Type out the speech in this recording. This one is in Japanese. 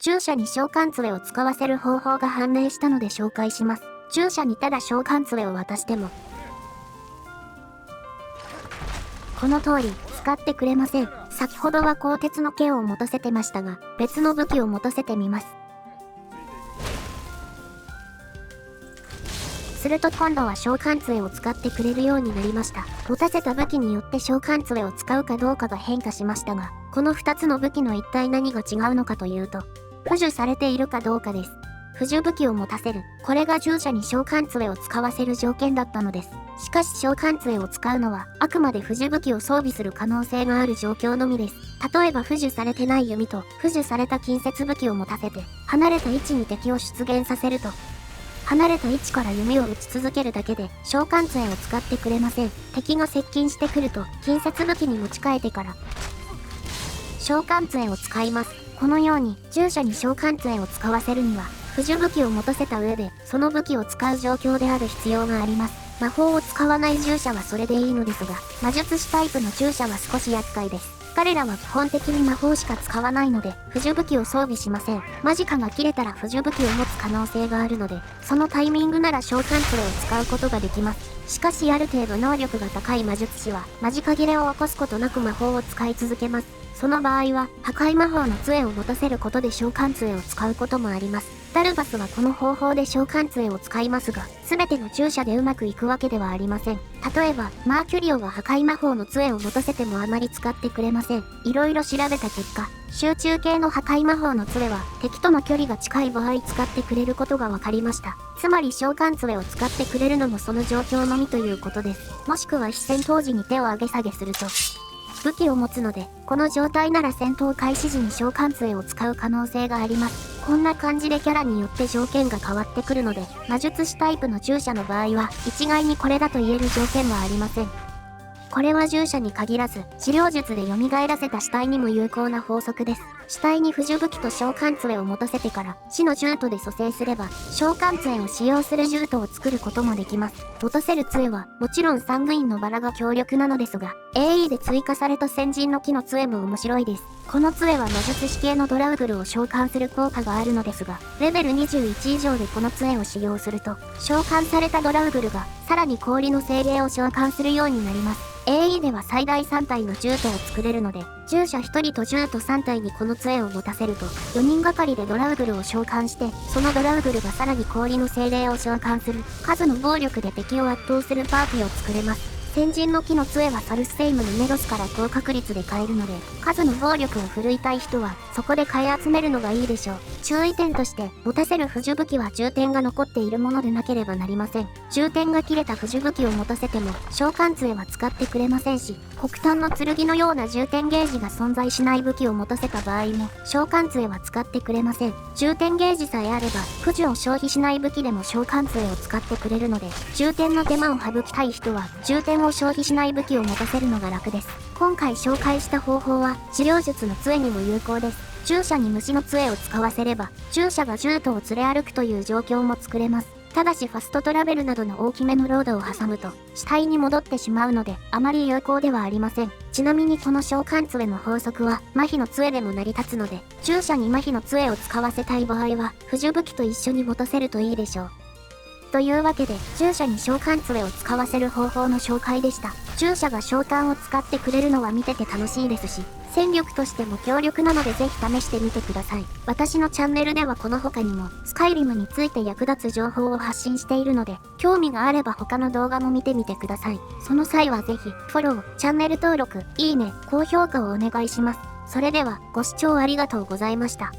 従者に召喚杖を使わせる方法が判明したので紹介します。従者にただ召喚杖を渡しても、この通り、使ってくれません。先ほどは鋼鉄の剣を持たせてましたが、別の武器を持たせてみます。すると今度は召喚杖を使ってくれるようになりました。持たせた武器によって召喚杖を使うかどうかが変化しましたが、この2つの武器の一体何が違うのかというと、付属されているかどうかです。付属武器を持たせる。これが従者に召喚杖を使わせる条件だったのです。しかし召喚杖を使うのは、あくまで付属武器を装備する可能性がある状況のみです。例えば付属されてない弓と、付属された近接武器を持たせて、離れた位置に敵を出現させると、離れた位置から弓を撃ち続けるだけで召喚杖を使ってくれません。敵が接近してくると近接武器に持ち替えてから召喚杖を使います。このように従者に召喚杖を使わせるには付属武器を持たせた上でその武器を使う状況である必要があります。魔法を使わない従者はそれでいいのですが、魔術師タイプの従者は少し厄介です。彼らは基本的に魔法しか使わないので、付属武器を装備しません。マジカが切れたら付属武器を持つ可能性があるので、そのタイミングなら召喚杖を使うことができます。しかしある程度能力が高い魔術師は、マジカ切れを起こすことなく魔法を使い続けます。その場合は、破壊魔法の杖を持たせることで召喚杖を使うこともあります。ダルバスはこの方法で召喚杖を使いますが、全ての従者でうまくいくわけではありません。例えば、マーキュリオは破壊魔法の杖を持たせてもあまり使ってくれません。いろいろ調べた結果、集中系の破壊魔法の杖は敵との距離が近い場合使ってくれることが分かりました。つまり召喚杖を使ってくれるのもその状況のみということです。もしくは非戦闘時に手を上げ下げすると、武器を持つので、この状態なら戦闘開始時に召喚杖を使う可能性があります。こんな感じでキャラによって条件が変わってくるので、魔術師タイプの従者の場合は、一概にこれだと言える条件はありません。これは従者に限らず、治療術で蘇らせた死体にも有効な法則です。死体に付属武器と召喚杖を持たせてから、死の獣人で蘇生すれば、召喚杖を使用する獣人を作ることもできます。持たせる杖は、もちろんサングインのバラが強力なのですが、AE で追加された先人の木の杖も面白いです。この杖は魔術師系のドラウグルを召喚する効果があるのですが、レベル21以上でこの杖を使用すると、召喚されたドラウグルが、さらに氷の精霊を召喚するようになります。AE では最大3体の獣人を作れるので、従者1人と獣人3体にこの杖を持たせると、4人がかりでドラウグルを召喚して、そのドラウグルがさらに氷の精霊を召喚する、数の暴力で敵を圧倒するパーティーを作れます。先人の木の杖はサルスセイムのメロスから高確率で買えるので、数の暴力を振るいたい人は、そこで買い集めるのがいいでしょう。注意点として、持たせる付属武器は充填が残っているものでなければなりません。充填が切れた付属武器を持たせても、召喚杖は使ってくれませんし、黒炭の剣のような充填ゲージが存在しない武器を持たせた場合も、召喚杖は使ってくれません。充填ゲージさえあれば、駆除を消費しない武器でも召喚杖を使ってくれるので、充填の手間を省きたい人は、充填を消費しない武器を持たせるのが楽です。今回紹介した方法は治療術の杖にも有効です。従者に虫の杖を使わせれば、従者が獣人を連れ歩くという状況も作れます。ただしファストトラベルなどの大きめのロードを挟むと、死体に戻ってしまうので、あまり有効ではありません。ちなみにこの召喚杖の法則は、麻痺の杖でも成り立つので、従者に麻痺の杖を使わせたい場合は、付属武器と一緒に持たせるといいでしょう。というわけで、従者に召喚杖を使わせる方法の紹介でした。従者が召喚を使ってくれるのは見てて楽しいですし、戦力としても強力なのでぜひ試してみてください。私のチャンネルではこの他にも、スカイリムについて役立つ情報を発信しているので、興味があれば他の動画も見てみてください。その際はぜひ、フォロー、チャンネル登録、いいね、高評価をお願いします。それでは、ご視聴ありがとうございました。